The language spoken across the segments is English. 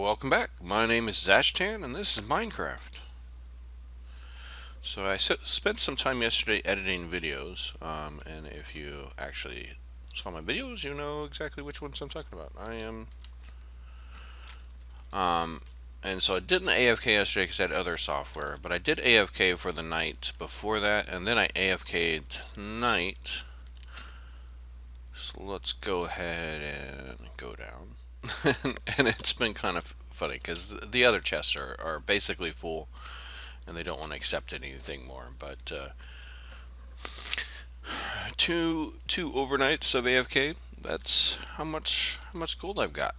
Welcome back. My name is Zezashetan, and this is Minecraft. So I spent some time yesterday editing videos, and if you actually saw my videos, you know exactly which ones I'm talking about. And so I didn't AFK yesterday because I had other software, but I did AFK for the night before that, and then I AFK'd tonight. So let's go ahead and go down. And it's been kind of funny because the other chests are basically full and they don't want to accept anything more. But two overnights of AFK. That's how much gold I've got.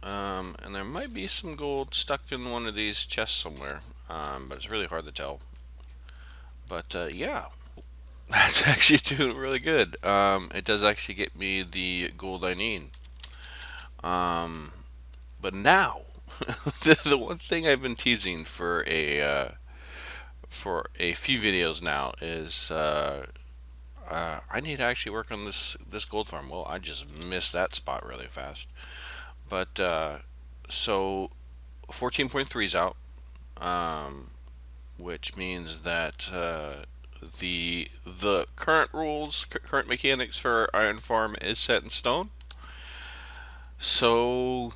And there might be some gold stuck in one of these chests somewhere, but it's really hard to tell. But yeah, that's actually doing really good. It does actually get me the gold I need. But now, the one thing I've been teasing for a few videos now is I need to actually work on this gold farm. Well, I just missed that spot really fast. But so 14.3 is out, which means that the current rules, current mechanics for Iron Farm is set in stone. So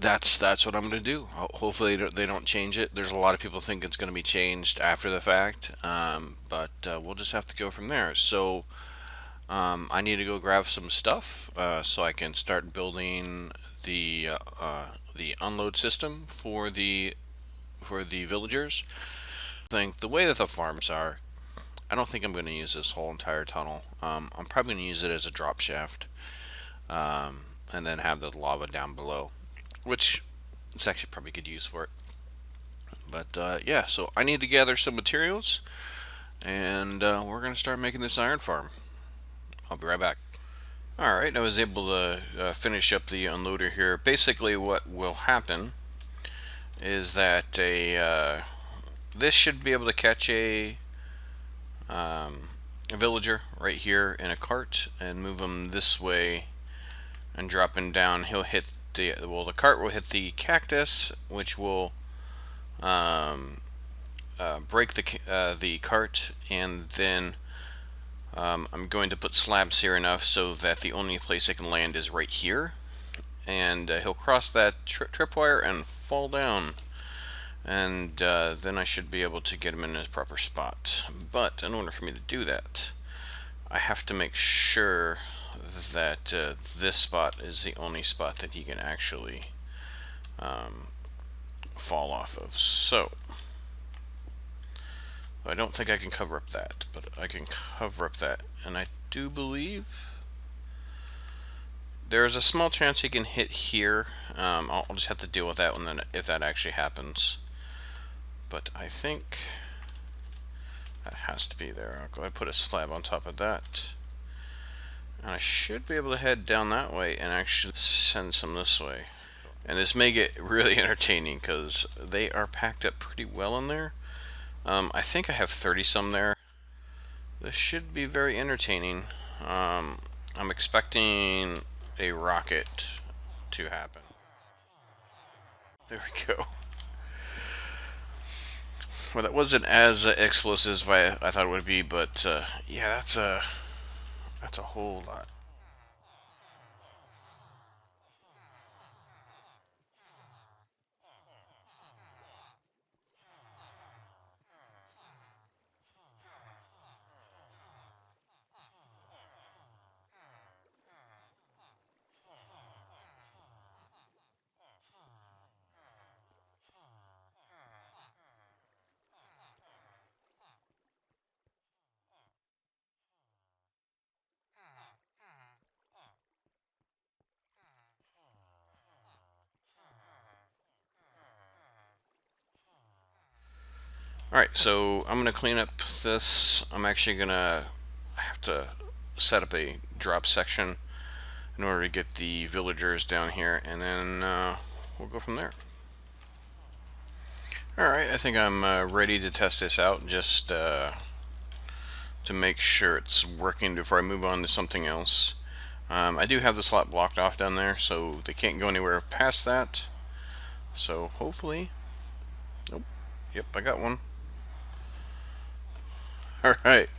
that's what I'm going to do. Hopefully they don't change it. There's a lot of people think it's going to be changed after the fact, but we'll just have to go from there. So I need to go grab some stuff so I can start building the unload system for the villagers. I think the way that the farms are, I don't think I'm going to use this whole entire tunnel. I'm probably going to use it as a drop shaft, and then have the lava down below, which it's actually probably good use for it. But yeah, so I need to gather some materials, and we're going to start making this iron farm. I'll be right back. Alright, I was able to finish up the unloader here. Basically what will happen is that this should be able to catch a villager right here in a cart and move him this way and drop him down. He'll hit the cart will hit the cactus, which will break the cart, and then I'm going to put slabs here enough so that the only place it can land is right here, and he'll cross that tripwire and fall down, and then I should be able to get him in his proper spot. But in order for me to do that, I have to make sure that this spot is the only spot that he can actually fall off of. So I don't think I can cover up that, but I can cover up that, and I do believe there is a small chance he can hit here. I'll just have to deal with that one then if that actually happens. But I think that has to be there. I'll go ahead and put a slab on top of that. And I should be able to head down that way and actually send some this way. And this may get really entertaining because they are packed up pretty well in there. I think I have 30 some there. This should be very entertaining. I'm expecting a rocket to happen. There we go. Well, that wasn't as explosive as I thought it would be, but yeah, that's a whole lot. Alright, so I'm going to clean up this. I'm actually going to have to set up a drop section in order to get the villagers down here, and then we'll go from there. Alright, I think I'm ready to test this out, just to make sure it's working before I move on to something else. I do have the slot blocked off down there, so they can't go anywhere past that. So hopefully, nope. Yep, I got one. All right,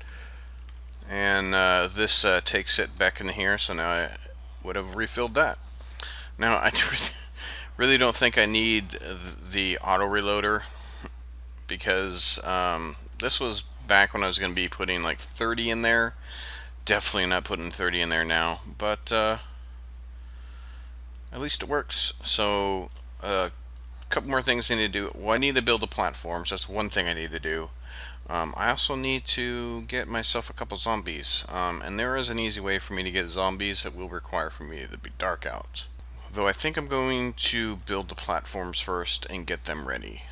and this takes it back in here. So now I would have refilled that. Now I really don't think I need the auto reloader because this was back when I was going to be putting like 30 in there. Definitely not putting 30 in there now, but at least it works. So a couple more things I need to do. Well, I need to build the platforms. That's one thing I need to do. I also need to get myself a couple zombies. And there is an easy way for me to get zombies that will require for me to be dark out. Though I think I'm going to build the platforms first and get them ready,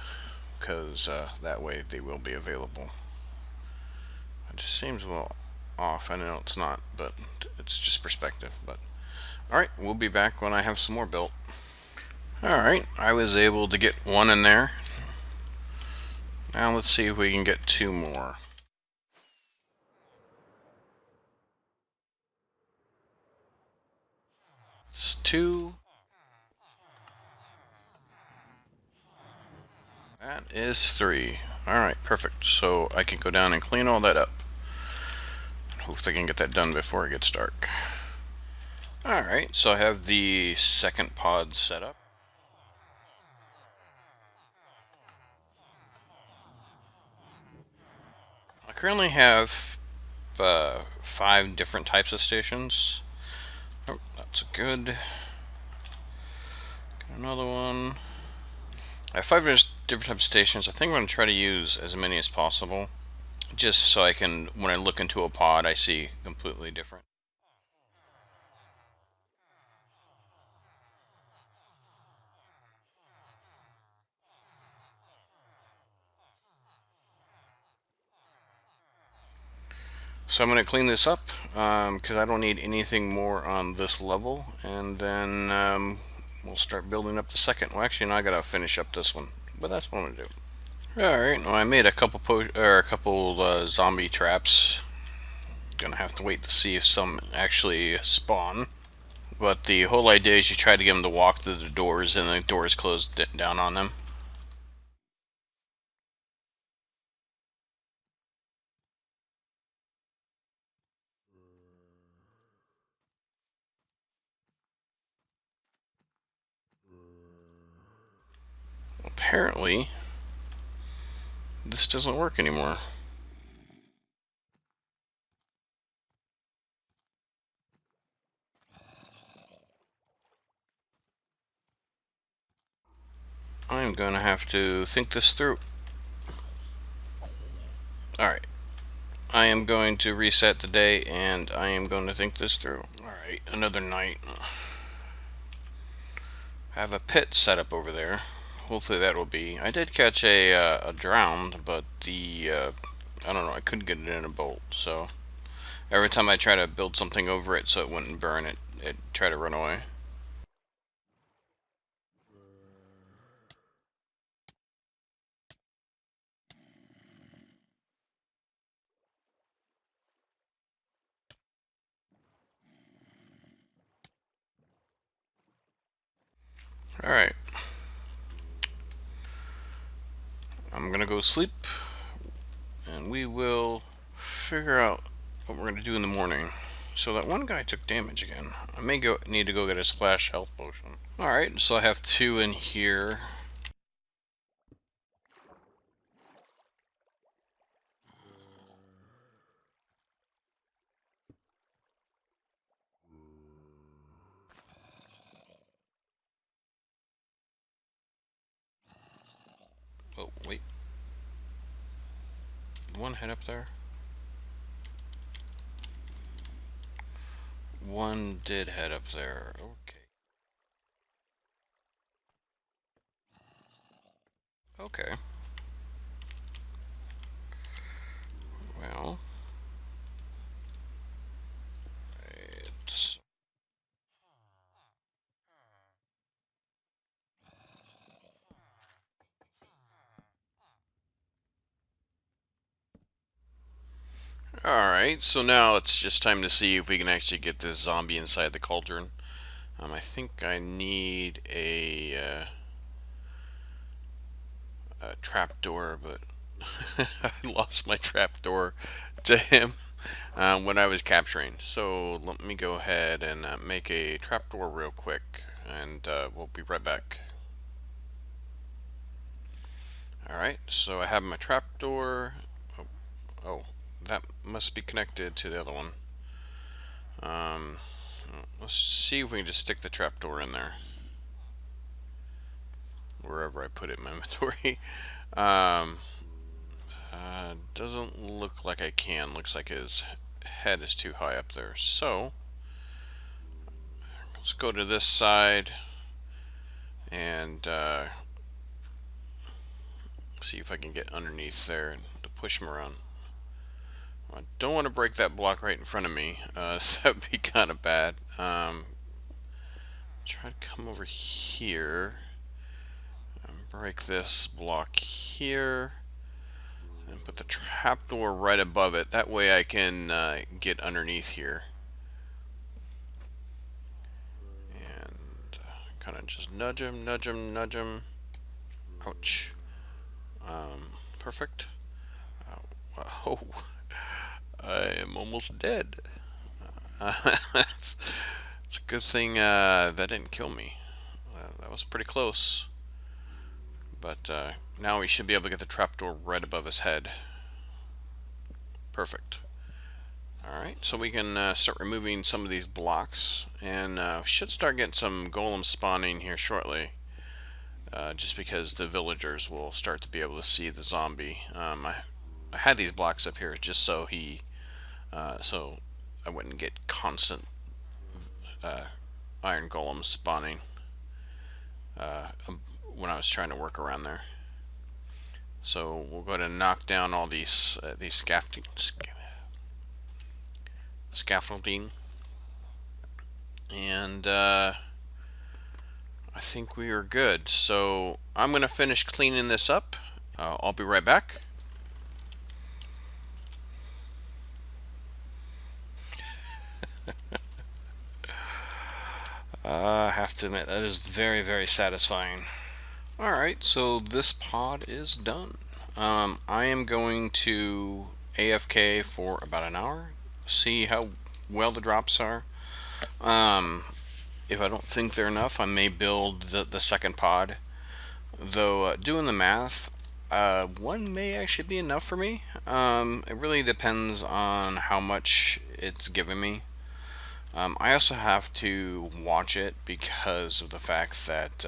because that way they will be available. It just seems a little off. I know it's not, but it's just perspective. But alright, we'll be back when I have some more built. Alright, I was able to get one in there. Now let's see if we can get two more. It's two. That is three. Alright, perfect. So I can go down and clean all that up. Hopefully I can get that done before it gets dark. Alright, so I have the second pod set up. I currently have 5 different types of stations. Oh, that's good. Get another one. I have 5 different types of stations. I think I'm going to try to use as many as possible, just so I can, when I look into a pod, I see completely different. So I'm going to clean this up because I don't need anything more on this level, and then we'll start building up the second. Well, actually, no, I got to finish up this one, but that's what I'm going to do. All right, well, I made a couple zombie traps. Gonna have to wait to see if some actually spawn. But the whole idea is you try to get them to walk through the doors, and the doors close down on them. Apparently, this doesn't work anymore. I'm gonna have to think this through. Alright. I am going to reset the day, and I am going to think this through. Alright, another night. I have a pit set up over there. Hopefully that will be. I did catch a drowned, but I don't know, I couldn't get it in a bolt, so every time I try to build something over it so it wouldn't burn, it tried to run away. Alright. I'm gonna go sleep, and we will figure out what we're gonna do in the morning. So that one guy took damage again. I may need to go get a splash health potion. Alright, so I have 2 in here. Oh, wait. One head up there. One did head up there. Okay. Okay. Well, it's alright. Alright, so now it's just time to see if we can actually get this zombie inside the cauldron. I think I need a trapdoor, but I lost my trapdoor to him when I was capturing. So let me go ahead and make a trapdoor real quick, and we'll be right back. Alright, so I have my trapdoor. Oh, that must be connected to the other one. Let's see if we can just stick the trapdoor in there. Wherever I put it in my inventory. Doesn't look like I can. Looks like his head is too high up there. So, let's go to this side and see if I can get underneath there and to push him around. I don't want to break that block right in front of me. That would be kind of bad. Try to come over here and break this block here and put the trapdoor right above it. That way I can get underneath here and kind of just nudge him, nudge him, nudge him. Ouch. Perfect. Oh, I am almost dead. It's a good thing that didn't kill me. That was pretty close. But now we should be able to get the trapdoor right above his head. Perfect. Alright, so we can start removing some of these blocks, and should start getting some golems spawning here shortly. Just because the villagers will start to be able to see the zombie. I had these blocks up here just so so I wouldn't get constant iron golems spawning when I was trying to work around there. So we'll go ahead and knock down all these scaffolding, and I think we are good. So I'm going to finish cleaning this up. I'll be right back. I have to admit, that is very, very satisfying. Alright, so this pod is done. I am going to AFK for about an hour, see how well the drops are. If I don't think they're enough, I may build the second pod. Though, doing the math, one may actually be enough for me. It really depends on how much it's giving me. I also have to watch it because of the fact that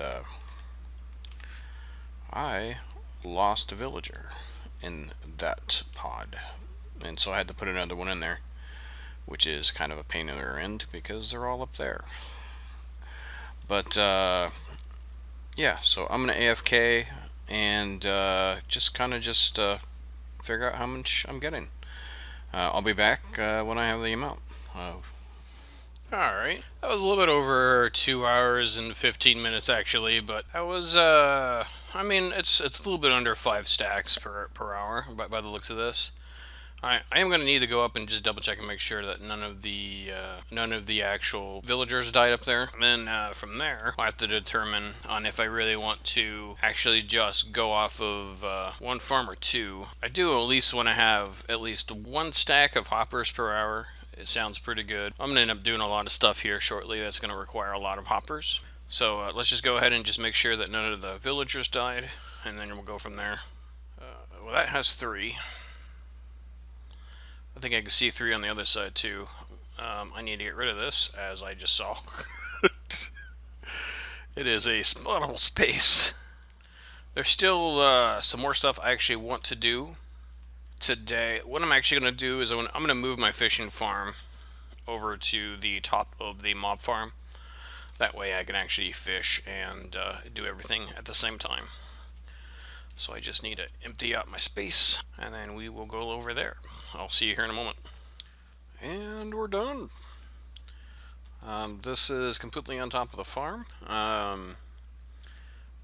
I lost a villager in that pod, and so I had to put another one in there, which is kind of a pain in the rear end because they're all up there. But yeah, so I'm gonna AFK and just figure out how much I'm getting. I'll be back when I have the amount. Alright, that was a little bit over 2 hours and 15 minutes actually, but that was, I mean, it's a little bit under 5 stacks per hour by the looks of this. I am going to need to go up and just double check and make sure that none of the actual villagers died up there. And then from there, I have to determine on if I really want to actually just go off of one farm or two. I do at least want to have at least 1 stack of hoppers per hour. It sounds pretty good. I'm going to end up doing a lot of stuff here shortly that's going to require a lot of hoppers. So let's just go ahead and just make sure that none of the villagers died, and then we'll go from there. Well, that has 3. I think I can see 3 on the other side too. I need to get rid of this, as I just saw. It is a spawnable space. There's still some more stuff I actually want to do today. What I'm actually going to do is I'm going to move my fishing farm over to the top of the mob farm. That way I can actually fish and do everything at the same time. So I just need to empty out my space, and then we will go over there. I'll see you here in a moment. And we're done. This is completely on top of the farm.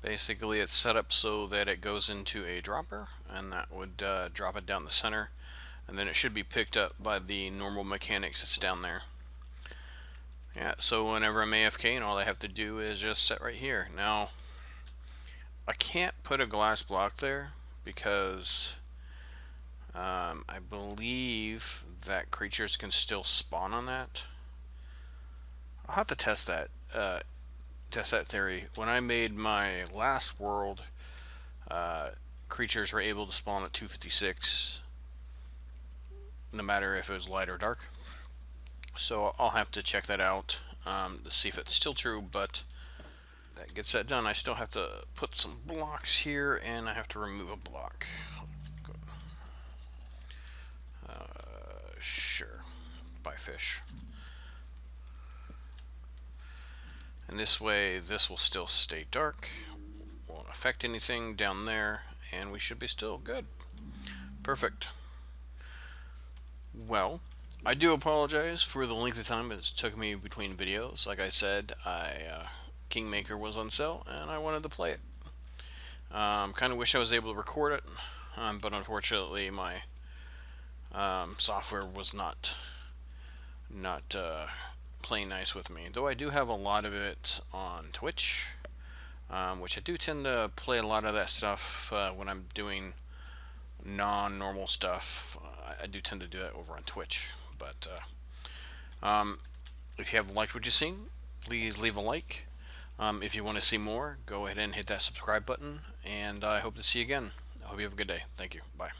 Basically it's set up so that it goes into a dropper, and that would drop it down the center. and then it should be picked up by the normal mechanics that's down there. Yeah, so whenever I'm AFK and all I have to do is just set right here. Now, I can't put a glass block there because I believe that creatures can still spawn on that. I'll have to test that theory. When I made my last world, creatures were able to spawn at 256, no matter if it was light or dark. So I'll have to check that out to see if it's still true, but that gets that done. I still have to put some blocks here, and I have to remove a block. Sure, by fish. And this way, this will still stay dark, won't affect anything down there, and we should be still good. Perfect. Well, I do apologize for the length of time it took me between videos. Like I said, Kingmaker was on sale, and I wanted to play it. Kind of wish I was able to record it, but unfortunately my software was not playing nice with me. Though I do have a lot of it on Twitch, which I do tend to play a lot of that stuff when I'm doing non-normal stuff. I do tend to do that over on Twitch. But if you have liked what you've seen, please leave a like. If you want to see more, go ahead and hit that subscribe button, and I hope to see you again. I hope you have a good day. Thank you. Bye.